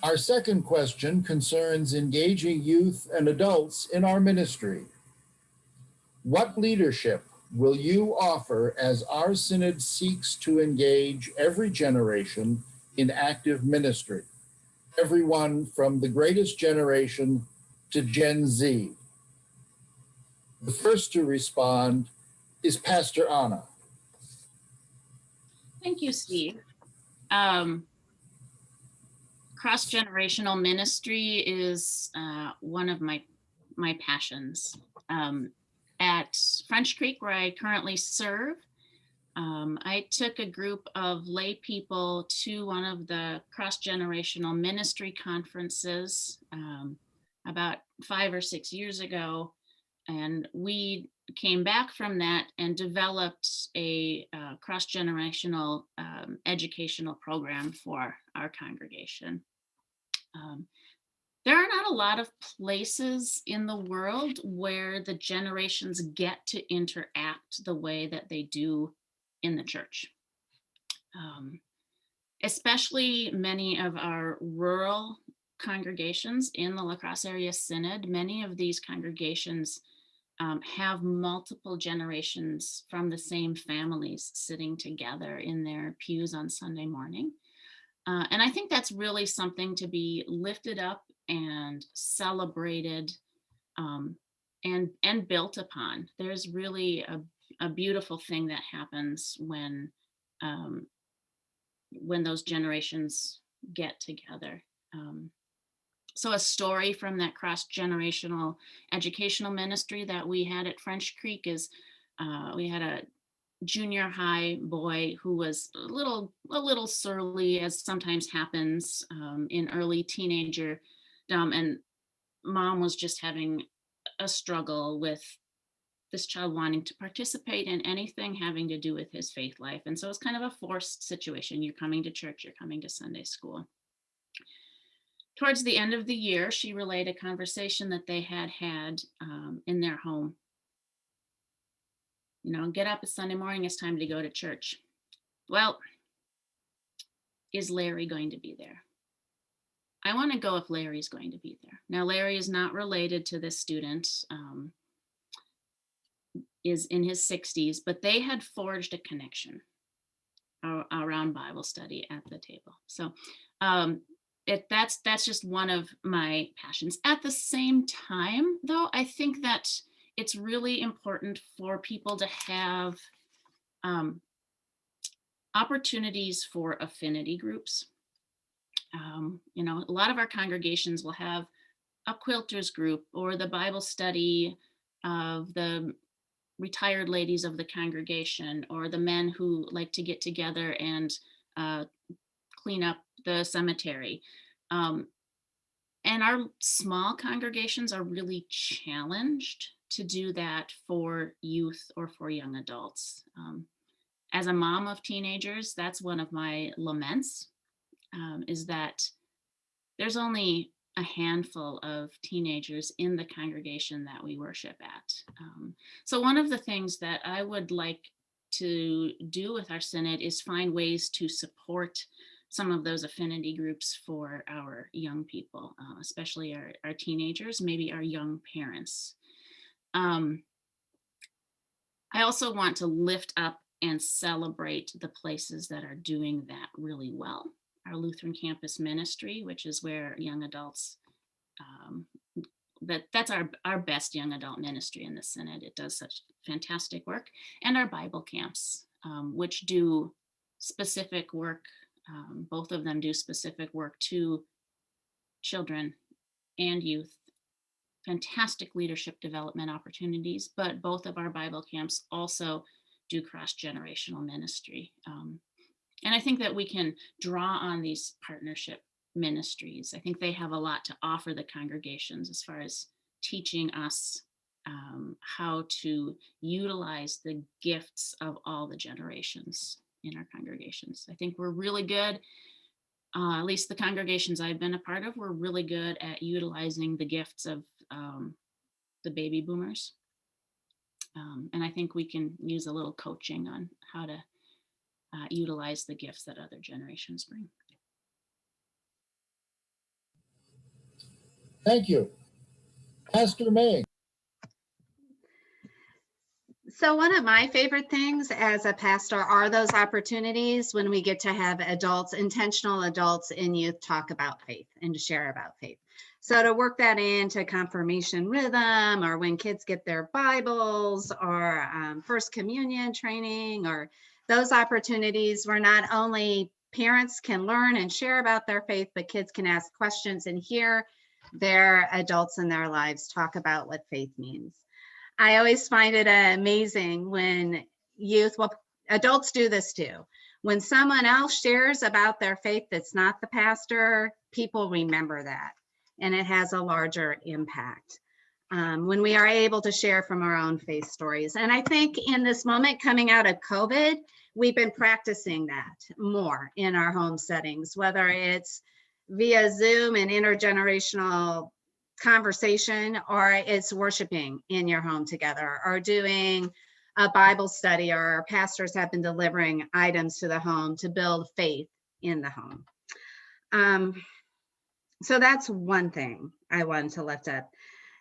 Our second question concerns engaging youth and adults in our ministry. What leadership will you offer as our synod seeks to engage every generation in active ministry? Everyone from the greatest generation to Gen Z. The first to respond is Pastor Anna. Thank you, Steve. Cross-generational ministry is one of my passions. At French Creek, where I currently serve, I took a group of lay people to one of the cross-generational ministry conferences about 5 or 6 years ago, and we came back from that and developed a cross-generational educational program for our congregation. There are not a lot of places in the world where the generations get to interact the way that they do in the church. Especially many of our rural congregations in the La Crosse Area Synod, many of these congregations have multiple generations from the same families sitting together in their pews on Sunday morning. And I think that's really something to be lifted up and celebrated and built upon. There's really a beautiful thing that happens when those generations get together. So a story from that cross-generational educational ministry that we had at French Creek is we had a junior high boy who was a little surly, as sometimes happens in early teenagerdom, and mom was just having a struggle with this child wanting to participate in anything having to do with his faith life. And so it's kind of a forced situation. You're coming to church, you're coming to Sunday school. Towards the end of the year, she relayed a conversation that they had in their home. You know, get up, it's Sunday morning, it's time to go to church. Well, is Larry going to be there? I want to go if Larry's going to be there. Now, Larry is not related to this student, is in his 60s, but they had forged a connection around Bible study at the table. So that's just one of my passions. At the same time, though, I think that it's really important for people to have opportunities for affinity groups. You know, a lot of our congregations will have a quilters group or the Bible study of the retired ladies of the congregation, or the men who like to get together and clean up the cemetery. And our small congregations are really challenged to do that for youth or for young adults. As a mom of teenagers, that's one of my laments, is that there's only a handful of teenagers in the congregation that we worship at. So one of the things that I would like to do with our synod is find ways to support some of those affinity groups for our young people, especially our teenagers, maybe our young parents. I also want to lift up and celebrate the places that are doing that really well. Our Lutheran Campus Ministry, which is where young adults, that's our best young adult ministry in the Synod. It does such fantastic work. And our Bible camps, which do specific work. Both of them do specific work to children and youth. Fantastic leadership development opportunities, but both of our Bible camps also do cross-generational ministry. And I think that we can draw on these partnership ministries. I think they have a lot to offer the congregations as far as teaching us how to utilize the gifts of all the generations in our congregations. I think we're really good, at least the congregations I've been a part of, we're really good at utilizing the gifts of the baby boomers. And I think we can use a little coaching on how to utilize the gifts that other generations bring. Thank you. Pastor May. So one of my favorite things as a pastor are those opportunities when we get to have adults, intentional adults in youth, talk about faith and to share about faith. So to work that into confirmation rhythm, or when kids get their Bibles, or First Communion training, or those opportunities where not only parents can learn and share about their faith, but kids can ask questions and hear their adults in their lives talk about what faith means. I always find it amazing when youth, well, adults do this too. When someone else shares about their faith that's not the pastor, people remember that, and it has a larger impact when we are able to share from our own faith stories. And I think in this moment coming out of COVID, we've been practicing that more in our home settings, whether it's via Zoom and intergenerational conversation, or it's worshiping in your home together, or doing a Bible study, or pastors have been delivering items to the home to build faith in the home. So that's one thing I wanted to lift up.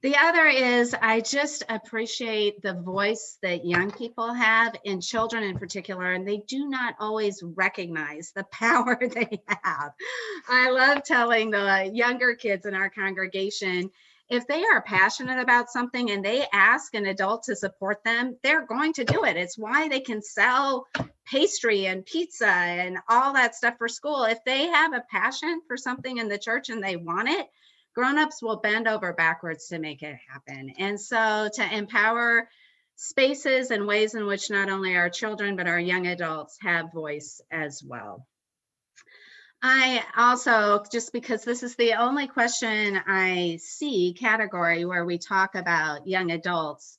The other is I just appreciate the voice that young people have, and children in particular, and they do not always recognize the power they have. I love telling the younger kids in our congregation, if they are passionate about something and they ask an adult to support them, they're going to do it. It's why they can sell pastry and pizza and all that stuff for school. If they have a passion for something in the church and they want it, grown-ups will bend over backwards to make it happen. And so to empower spaces and ways in which not only our children, but our young adults have voice as well. I also, just because this is the only question I see category where we talk about young adults,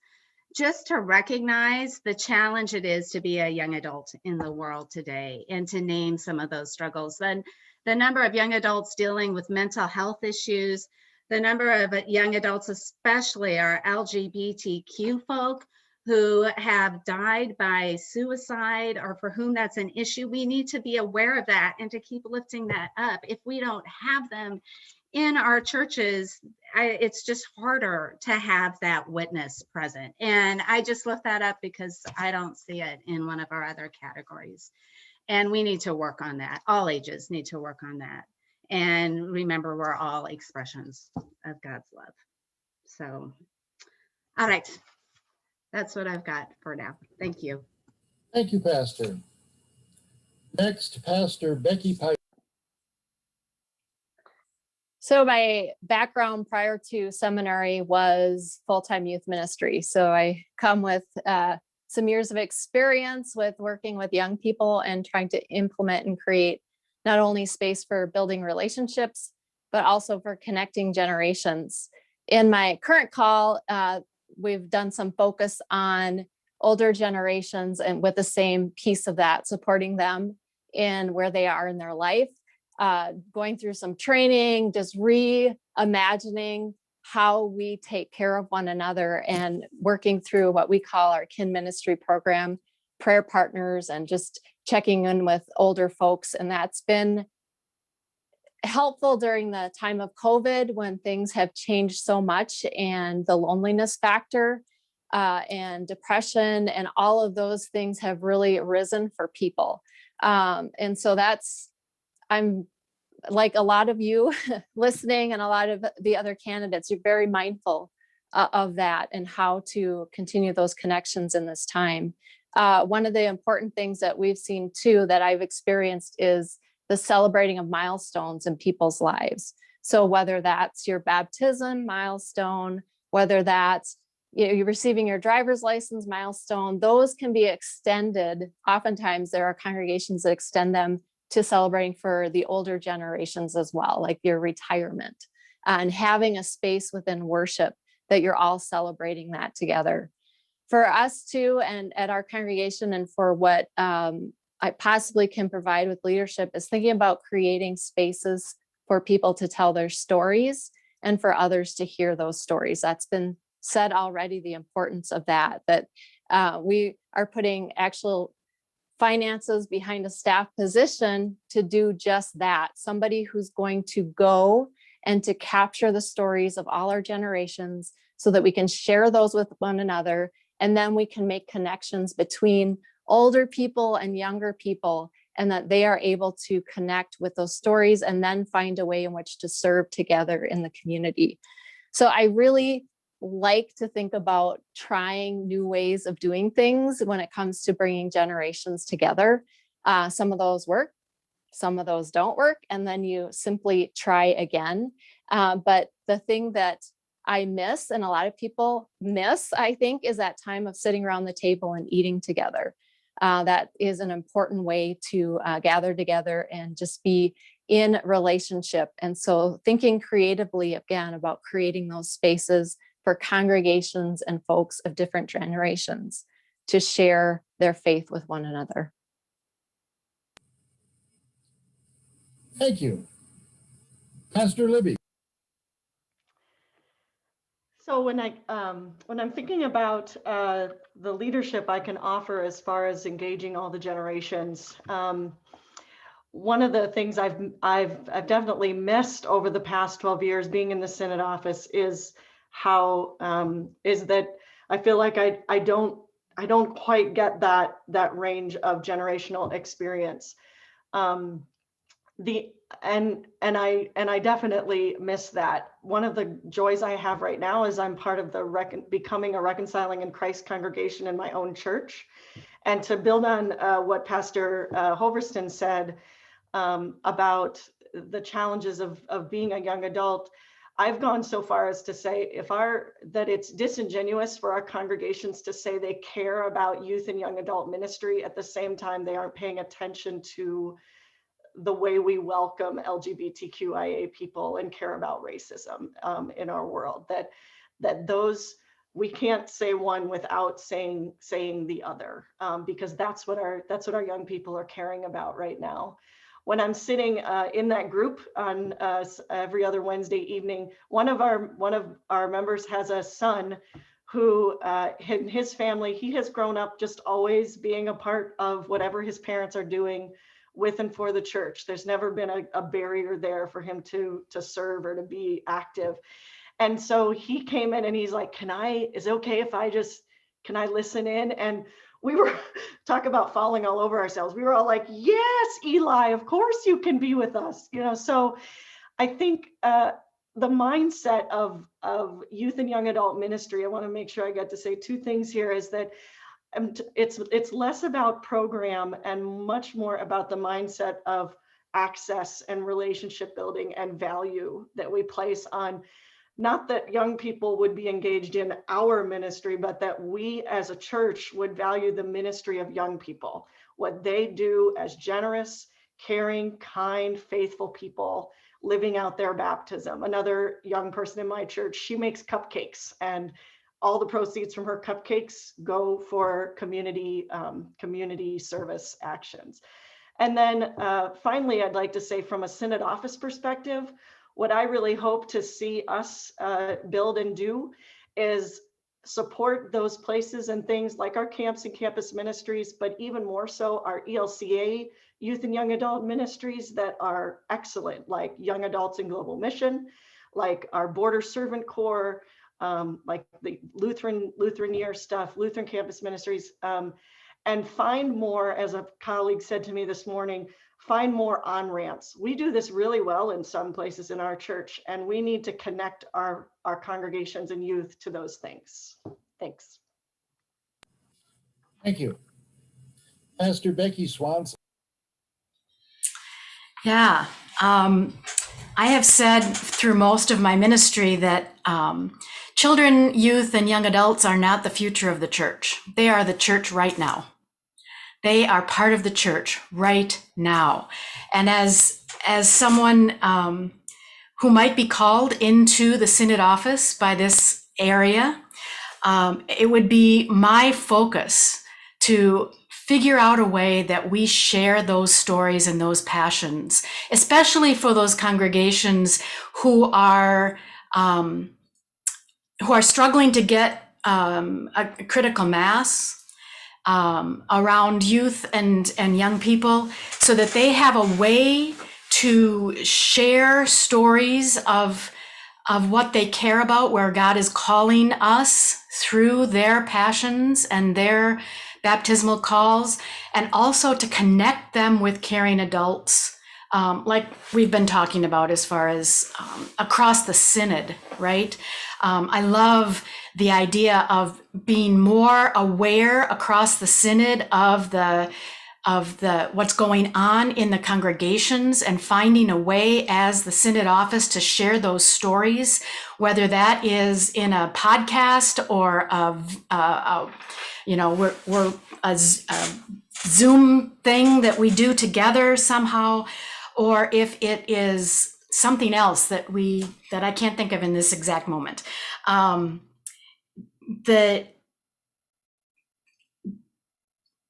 just to recognize the challenge it is to be a young adult in the world today, and to name some of those struggles. Then the number of young adults dealing with mental health issues, the number of young adults, especially our LGBTQ folk, who have died by suicide, or for whom that's an issue. We need to be aware of that and to keep lifting that up. If we don't have them in our churches, it's just harder to have that witness present. And I just lift that up because I don't see it in one of our other categories. And we need to work on that. All ages need to work on that. And remember, we're all expressions of God's love. So, all right. That's what I've got for now. Thank you. Thank you, Pastor. Next, Pastor Becky Piper. So my background prior to seminary was full-time youth ministry. So I come with some years of experience with working with young people and trying to implement and create not only space for building relationships, but also for connecting generations. In my current call, we've done some focus on older generations, and with the same piece of that, supporting them in where they are in their life, going through some training, just reimagining how we take care of one another, and working through what we call our kin ministry program, prayer partners, and just checking in with older folks. And that's been helpful during the time of COVID, when things have changed so much, and the loneliness factor and depression and all of those things have really risen for people. And so I'm like a lot of you listening, and a lot of the other candidates, you're very mindful of that and how to continue those connections in this time. One of the important things that we've seen too, that I've experienced, is the celebrating of milestones in people's lives. So whether that's your baptism milestone, whether that's you're receiving your driver's license milestone, those can be extended. Oftentimes there are congregations that extend them to celebrating for the older generations as well, like your retirement, and having a space within worship that you're all celebrating that together. For us too, and at our congregation, and for what I possibly can provide with leadership, is thinking about creating spaces for people to tell their stories and for others to hear those stories. That's been said already, the importance of that we are putting actual finances behind a staff position to do just that. Somebody who's going to go and to capture the stories of all our generations so that we can share those with one another. And then we can make connections between older people and younger people, and that they are able to connect with those stories and then find a way in which to serve together in the community. So I really like to think about trying new ways of doing things when it comes to bringing generations together. Some of those work, some of those don't work, and then you simply try again. But the thing that I miss, and a lot of people miss, I think, is that time of sitting around the table and eating together. That is an important way to gather together and just be in relationship. And so thinking creatively again about creating those spaces for congregations and folks of different generations to share their faith with one another. Thank you. Pastor Libby. So when I'm thinking about the leadership I can offer as far as engaging all the generations, one of the things I've definitely missed over the past 12 years being in the Synod office is how is that I feel like I don't quite get that range of generational experience. I definitely miss that. One of the joys I have right now is I'm part of the becoming a Reconciling in Christ congregation in my own church. And to build on what Pastor Hoverston said about the challenges of being a young adult, I've gone so far as to say that it's disingenuous for our congregations to say they care about youth and young adult ministry at the same time they aren't paying attention to the way we welcome LGBTQIA people and care about racism in our world. That those, we can't say one without saying the other, because that's what our young people are caring about right now. When I'm sitting in that group on every other Wednesday evening, one of our members has a son who in his family, he has grown up just always being a part of whatever his parents are doing with and for the church. There's never been a barrier there for him to serve or to be active. And so he came in and he's like, is it okay if can I listen in? And we were talk about falling all over ourselves. We were all like, yes, Eli, of course you can be with us. So I think the mindset of youth and young adult ministry, I want to make sure I get to say two things here, is that it's less about program and much more about the mindset of access and relationship building and value that we place on, not that young people would be engaged in our ministry, but that we as a church would value the ministry of young people, what they do as generous, caring, kind, faithful people living out their baptism. Another young person in my church, she makes cupcakes, and all the proceeds from her cupcakes go for community service actions. And then finally, I'd like to say from a Synod office perspective, what I really hope to see us build and do is support those places and things like our camps and campus ministries, but even more so our ELCA youth and young adult ministries that are excellent, like Young Adults in Global Mission, like our Border Servant Corps, like the Lutheran Year stuff, Lutheran Campus Ministries, and find more, as a colleague said to me this morning, find more on-ramps. We do this really well in some places in our church, and we need to connect our congregations and youth to those things. Thanks. Thank you. Pastor Becky Swanson. Yeah, I have said through most of my ministry that children, youth, and young adults are not the future of the church. They are the church right now. They are part of the church right now. And as someone who might be called into the Synod office by this area, it would be my focus to figure out a way that we share those stories and those passions, especially for those congregations who are struggling to get a critical mass around youth and young people, so that they have a way to share stories of what they care about, where God is calling us through their passions and their baptismal calls, and also to connect them with caring adults, like we've been talking about as far as across the synod, right? I love the idea of being more aware across the synod of the what's going on in the congregations, and finding a way as the synod office to share those stories, whether that is in a podcast or we're a Zoom thing that we do together somehow, or if it is something else that I can't think of in this exact moment.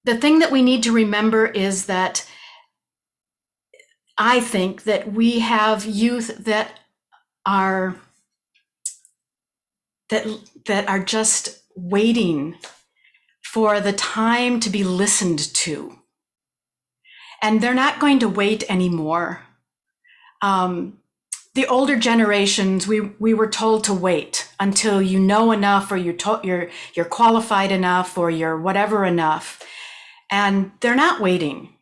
The thing that we need to remember is that I think that we have youth that are just waiting for the time to be listened to. And they're not going to wait anymore. The older generations, we were told to wait until you know enough, or you're qualified enough, or you're whatever enough. And they're not waiting.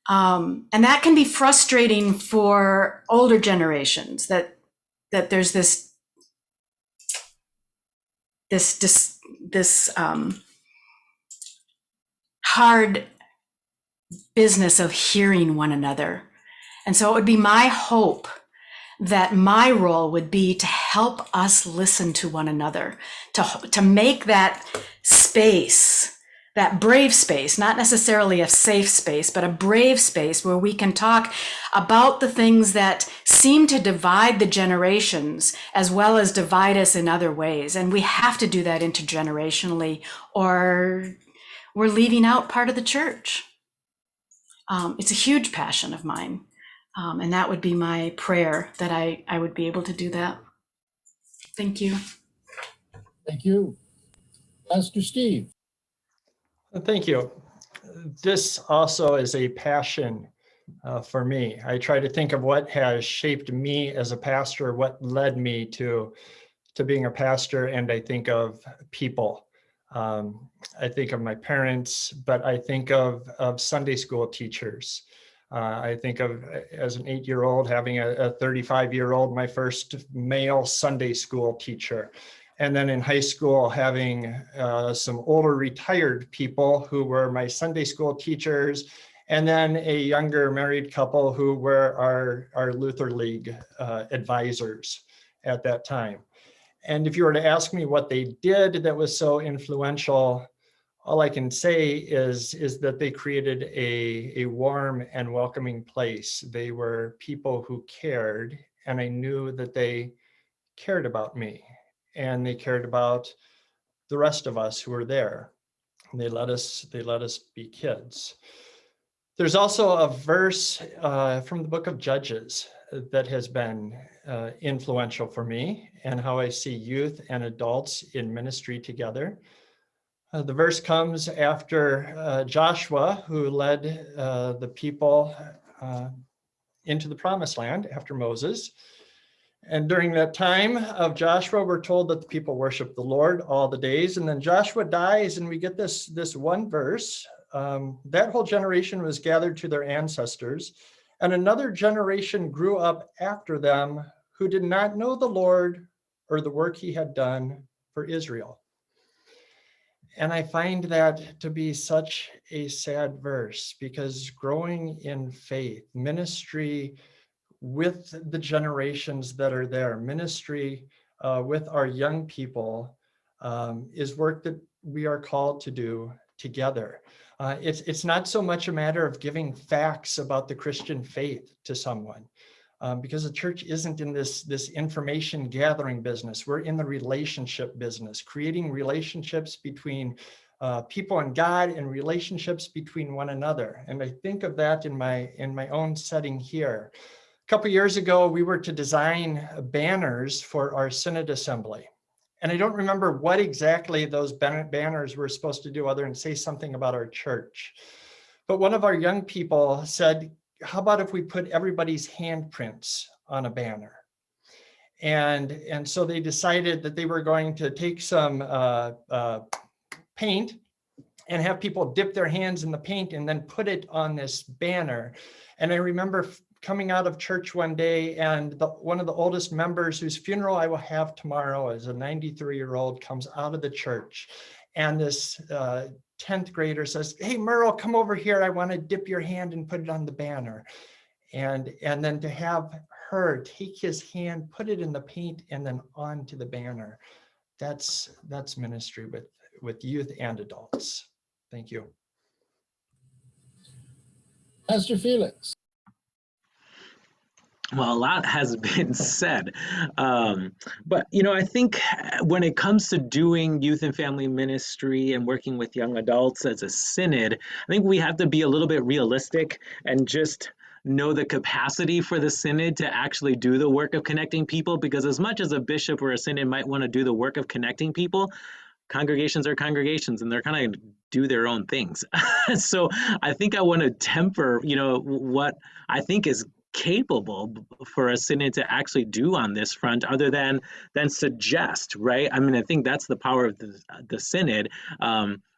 And that can be frustrating for older generations, that there's this hard business of hearing one another. And so it would be my hope that my role would be to help us listen to one another, to make that space, that brave space, not necessarily a safe space, but a brave space where we can talk about the things that seem to divide the generations as well as divide us in other ways. And we have to do that intergenerationally, or we're leaving out part of the church. It's a huge passion of mine. And that would be my prayer, that I would be able to do that. Thank you. Thank you. Pastor Steve. Thank you. This also is a passion for me. I try to think of what has shaped me as a pastor, what led me to being a pastor, and I think of people. I think of my parents, but I think of Sunday school teachers. I think of, as an 8-year-old, having a 35-year-old, my first male Sunday school teacher. And then in high school, having some older retired people who were my Sunday school teachers, and then a younger married couple who were our Luther League advisors at that time. And if you were to ask me what they did that was so influential, all I can say is that they created a warm and welcoming place. They were people who cared, and I knew that they cared about me, and they cared about the rest of us who were there. And they let us be kids. There's also a verse from the book of Judges that has been influential for me, and how I see youth and adults in ministry together. The verse comes after Joshua, who led the people into the promised land after Moses. And during that time of Joshua, we're told that the people worship the Lord all the days. And then Joshua dies, and we get this one verse. That whole generation was gathered to their ancestors, and another generation grew up after them who did not know the Lord or the work he had done for Israel. And I find that to be such a sad verse, because growing in faith, ministry with the generations that are there, ministry with our young people is work that we are called to do together. It's not so much a matter of giving facts about the Christian faith to someone, because the church isn't in this information gathering business. We're in the relationship business, creating relationships between people and God, and relationships between one another. And I think of that in my own setting here. A couple of years ago, we were to design banners for our Synod Assembly. And I don't remember what exactly those banners were supposed to do other than say something about our church. But one of our young people said, how about if we put everybody's handprints on a banner? And so they decided that they were going to take some paint and have people dip their hands in the paint and then put it on this banner. And I remember coming out of church one day, and one of the oldest members whose funeral I will have tomorrow, as a 93-year-old, comes out of the church. And this 10th grader says, "Hey, Merle, come over here. I want to dip your hand and put it on the banner." And then to have her take his hand, put it in the paint, and then onto the banner. That's ministry with youth and adults. Thank you. Pastor Felix. Well, a lot has been said. But, I think when it comes to doing youth and family ministry and working with young adults as a synod, I think we have to be a little bit realistic and just know the capacity for the synod to actually do the work of connecting people, because as much as a bishop or a synod might want to do the work of connecting people, congregations are congregations and they're kind of do their own things. So I think I want to temper, what I think is capable for a synod to actually do on this front, other than suggest, right? I mean, I think that's the power of the synod,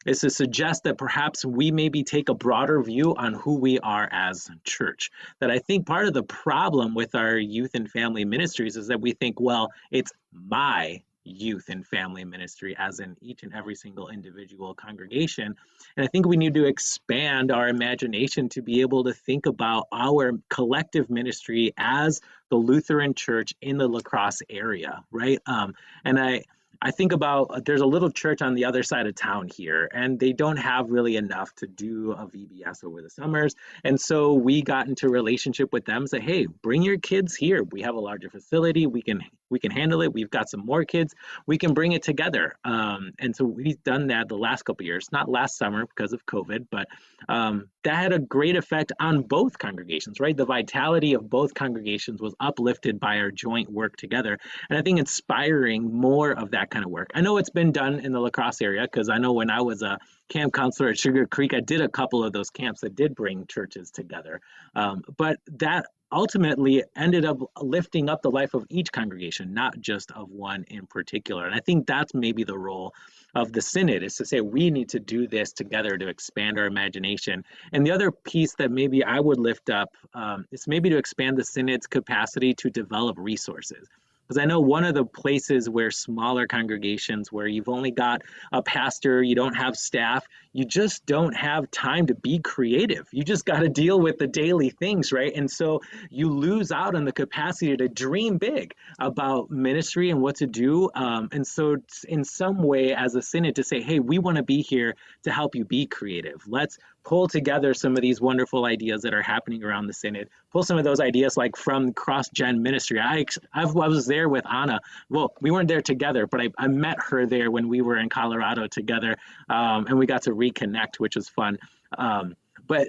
is to suggest that perhaps we maybe take a broader view on who we are as church. That I think part of the problem with our youth and family ministries is that we think, well, it's my youth and family ministry, as in each and every single individual congregation. And I think we need to expand our imagination to be able to think about our collective ministry as the Lutheran Church in the La Crosse area, right? And I think about, there's a little church on the other side of town here, and they don't have really enough to do a VBS over the summers. And so we got into relationship with them, say, hey, bring your kids here. We have a larger facility. We can handle it. We've got some more kids. We can bring it together. And so we've done that the last couple of years, not last summer because of COVID, but that had a great effect on both congregations, right? The vitality of both congregations was uplifted by our joint work together. And I think inspiring more of that kind of work. I know it's been done in the La Crosse area, because I know when I was a camp counselor at Sugar Creek, I did a couple of those camps that did bring churches together. But that ultimately ended up lifting up the life of each congregation, not just of one in particular. And I think that's maybe the role of the synod, is to say we need to do this together to expand our imagination. And the other piece that maybe I would lift up is maybe to expand the synod's capacity to develop resources. Because I know one of the places where smaller congregations, where you've only got a pastor, you don't have staff, you just don't have time to be creative. You just got to deal with the daily things, right? And so you lose out on the capacity to dream big about ministry and what to do. And so in some way, as a synod, to say, hey, we want to be here to help you be creative. Let's pull together some of these wonderful ideas that are happening around the synod, pull some of those ideas like from cross-gen ministry. I was there with Anna. Well, we weren't there together, but I met her there when we were in Colorado together, and we got to reconnect, which was fun. But,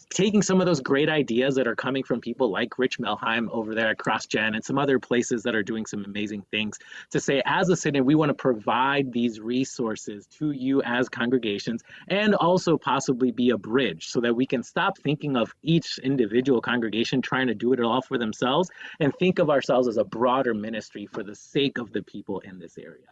taking some of those great ideas that are coming from people like Rich Melheim over there at CrossGen and some other places that are doing some amazing things, to say, as a synod, we want to provide these resources to you as congregations, and also possibly be a bridge so that we can stop thinking of each individual congregation trying to do it all for themselves, and think of ourselves as a broader ministry for the sake of the people in this area.